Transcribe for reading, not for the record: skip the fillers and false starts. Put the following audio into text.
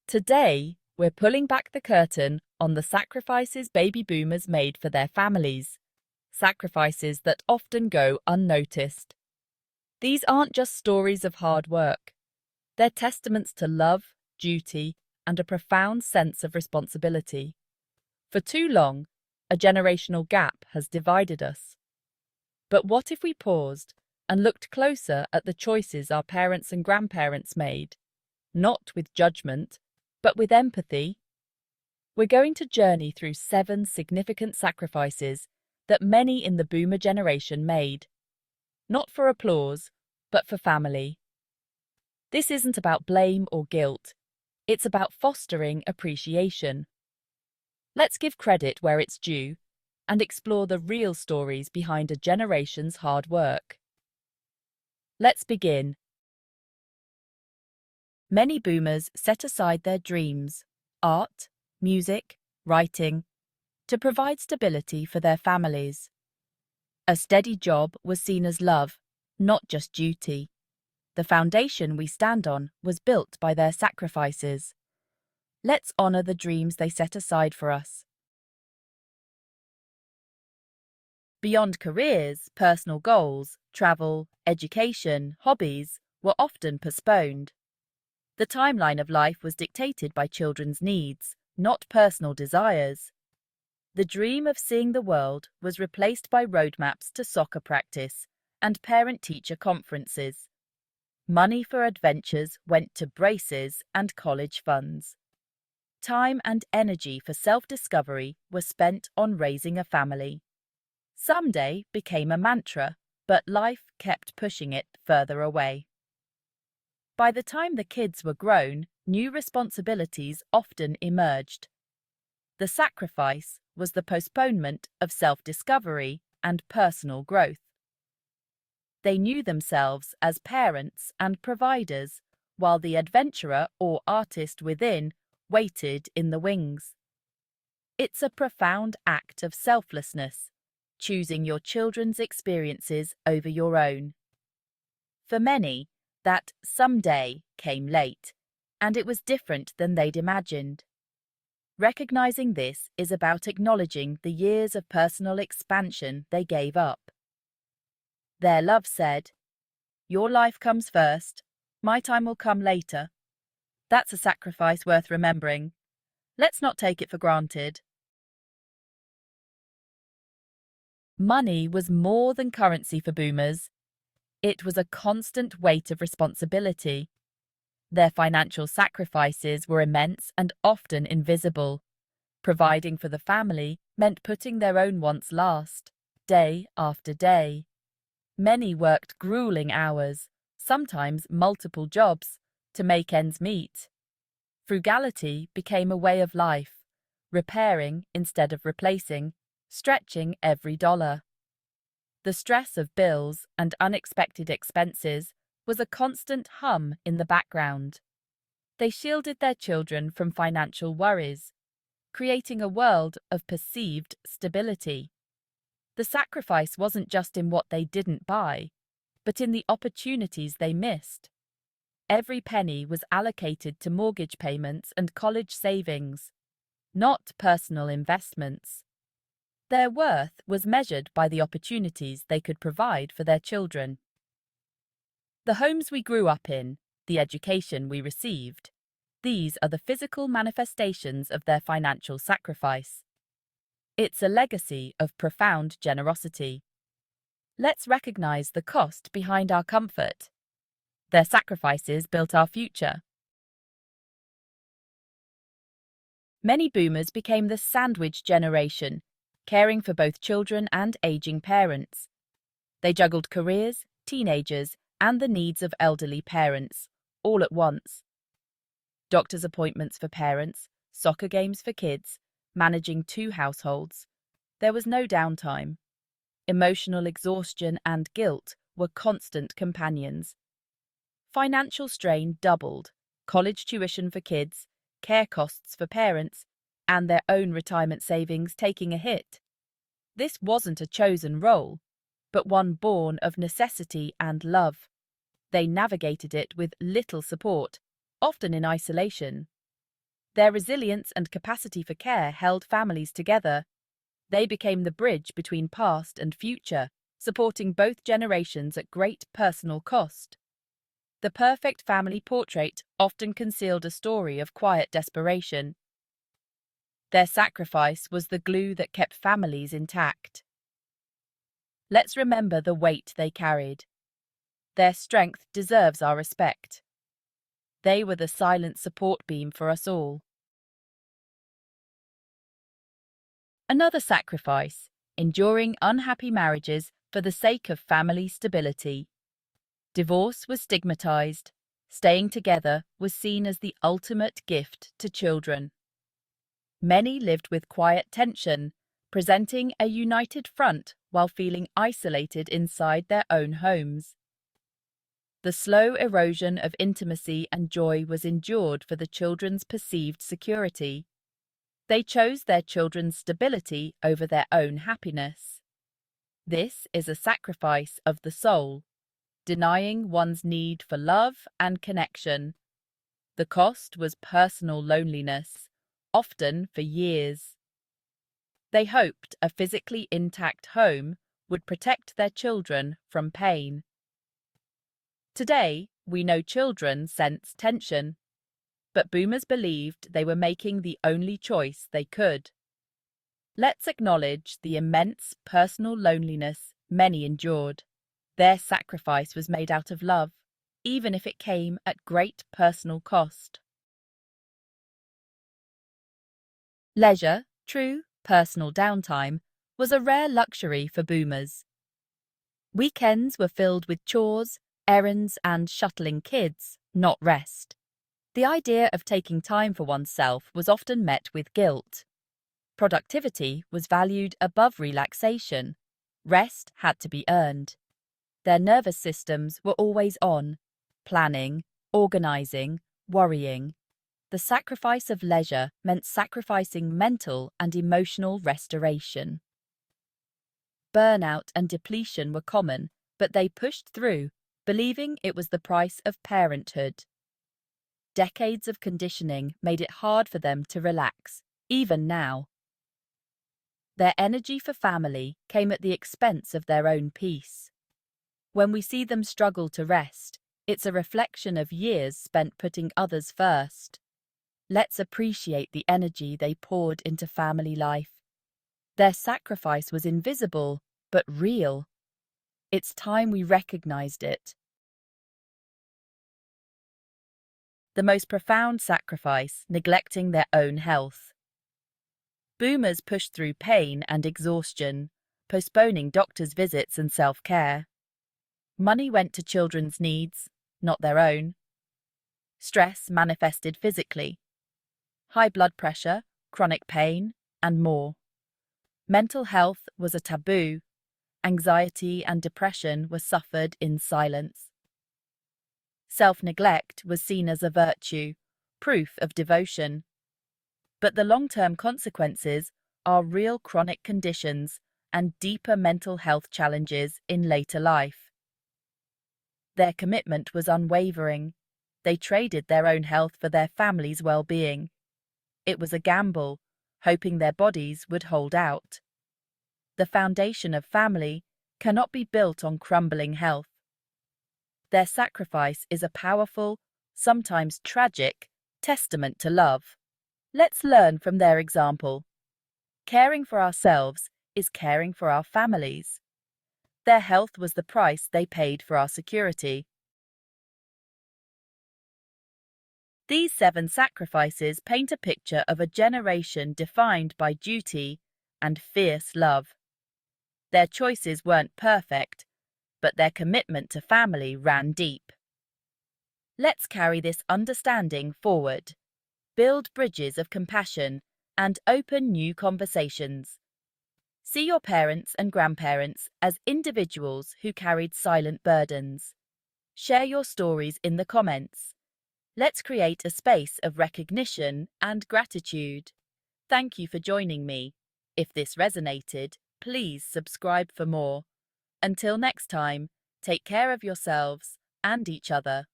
Today, we're pulling back the curtain on the sacrifices baby boomers made for their families, sacrifices that often go unnoticed. These aren't just stories of hard work. They're testaments to love, duty, and a profound sense of responsibility. For too long, a generational gap has divided us. But what if we paused and looked closer at the choices our parents and grandparents made, not with judgment, but with empathy? We're going to journey through 7 significant sacrifices that many in the boomer generation made, not for applause, but for family. This isn't about blame or guilt. It's about fostering appreciation. Let's give credit where it's due and explore the real stories behind a generation's hard work. Let's begin. Many boomers set aside their dreams, art, music, writing, to provide stability for their families. A steady job was seen as love, not just duty. The foundation we stand on was built by their sacrifices. Let's honor the dreams they set aside for us. Beyond careers, personal goals, travel, education, hobbies were often postponed. The timeline of life was dictated by children's needs, not personal desires. The dream of seeing the world was replaced by roadmaps to soccer practice and parent-teacher conferences. Money for adventures went to braces and college funds. Time and energy for self-discovery were spent on raising a family. Someday became a mantra, but life kept pushing it further away. By the time the kids were grown, new responsibilities often emerged. The sacrifice was the postponement of self-discovery and personal growth. They knew themselves as parents and providers, while the adventurer or artist within waited in the wings. It's a profound act of selflessness, choosing your children's experiences over your own. For many, that someday came late, and it was different than they'd imagined. Recognizing this is about acknowledging the years of personal expansion they gave up. Their love said, "Your life comes first, my time will come later." That's a sacrifice worth remembering. Let's not take it for granted. Money was more than currency for boomers. It was a constant weight of responsibility. Their financial sacrifices were immense and often invisible. Providing for the family meant putting their own wants last, day after day. Many worked grueling hours, sometimes multiple jobs, to make ends meet. Frugality became a way of life, repairing instead of replacing, stretching every dollar. The stress of bills and unexpected expenses was a constant hum in the background. They shielded their children from financial worries, creating a world of perceived stability. The sacrifice wasn't just in what they didn't buy, but in the opportunities they missed. Every penny was allocated to mortgage payments and college savings, not personal investments. Their worth was measured by the opportunities they could provide for their children. The homes we grew up in, the education we received, these are the physical manifestations of their financial sacrifice. It's a legacy of profound generosity. Let's recognize the cost behind our comfort. Their sacrifices built our future. Many boomers became the sandwich generation, caring for both children and aging parents. They juggled careers, teenagers, and the needs of elderly parents, all at once. Doctor's appointments for parents, soccer games for kids, managing 2 households. There was no downtime. Emotional exhaustion and guilt were constant companions. Financial strain doubled, college tuition for kids, care costs for parents, and their own retirement savings taking a hit. This wasn't a chosen role, but one born of necessity and love. They navigated it with little support, often in isolation. Their resilience and capacity for care held families together. They became the bridge between past and future, supporting both generations at great personal cost. The perfect family portrait often concealed a story of quiet desperation. Their sacrifice was the glue that kept families intact. Let's remember the weight they carried. Their strength deserves our respect. They were the silent support beam for us all. Another sacrifice, enduring unhappy marriages for the sake of family stability. Divorce was stigmatized. Staying together was seen as the ultimate gift to children. Many lived with quiet tension, presenting a united front while feeling isolated inside their own homes. The slow erosion of intimacy and joy was endured for the children's perceived security. They chose their children's stability over their own happiness. This is a sacrifice of the soul, denying one's need for love and connection. The cost was personal loneliness, often for years. They hoped a physically intact home would protect their children from pain. Today, we know children sense tension, but boomers believed they were making the only choice they could. Let's acknowledge the immense personal loneliness many endured. Their sacrifice was made out of love, even if it came at great personal cost. Leisure, true personal downtime, was a rare luxury for boomers. Weekends were filled with chores, errands, and shuttling kids, not rest. The idea of taking time for oneself was often met with guilt. Productivity was valued above relaxation. Rest had to be earned. Their nervous systems were always on, planning, organizing, worrying. The sacrifice of leisure meant sacrificing mental and emotional restoration. Burnout and depletion were common, but they pushed through, believing it was the price of parenthood. Decades of conditioning made it hard for them to relax, even now. Their energy for family came at the expense of their own peace. When we see them struggle to rest, it's a reflection of years spent putting others first. Let's appreciate the energy they poured into family life. Their sacrifice was invisible, but real. It's time we recognized it. The most profound sacrifice, neglecting their own health. Boomers pushed through pain and exhaustion, postponing doctors' visits and self-care. Money went to children's needs, not their own. Stress manifested physically. High blood pressure, chronic pain, and more. Mental health was a taboo. Anxiety and depression were suffered in silence. Self-neglect was seen as a virtue, proof of devotion. But the long-term consequences are real chronic conditions and deeper mental health challenges in later life. Their commitment was unwavering. They traded their own health for their family's well-being. It was a gamble, hoping their bodies would hold out. The foundation of family cannot be built on crumbling health. Their sacrifice is a powerful, sometimes tragic, testament to love. Let's learn from their example. Caring for ourselves is caring for our families. Their health was the price they paid for our security. These 7 sacrifices paint a picture of a generation defined by duty and fierce love. Their choices weren't perfect, but their commitment to family ran deep. Let's carry this understanding forward, build bridges of compassion, and open new conversations. See your parents and grandparents as individuals who carried silent burdens. Share your stories in the comments. Let's create a space of recognition and gratitude. Thank you for joining me. If this resonated, please subscribe for more. Until next time, take care of yourselves and each other.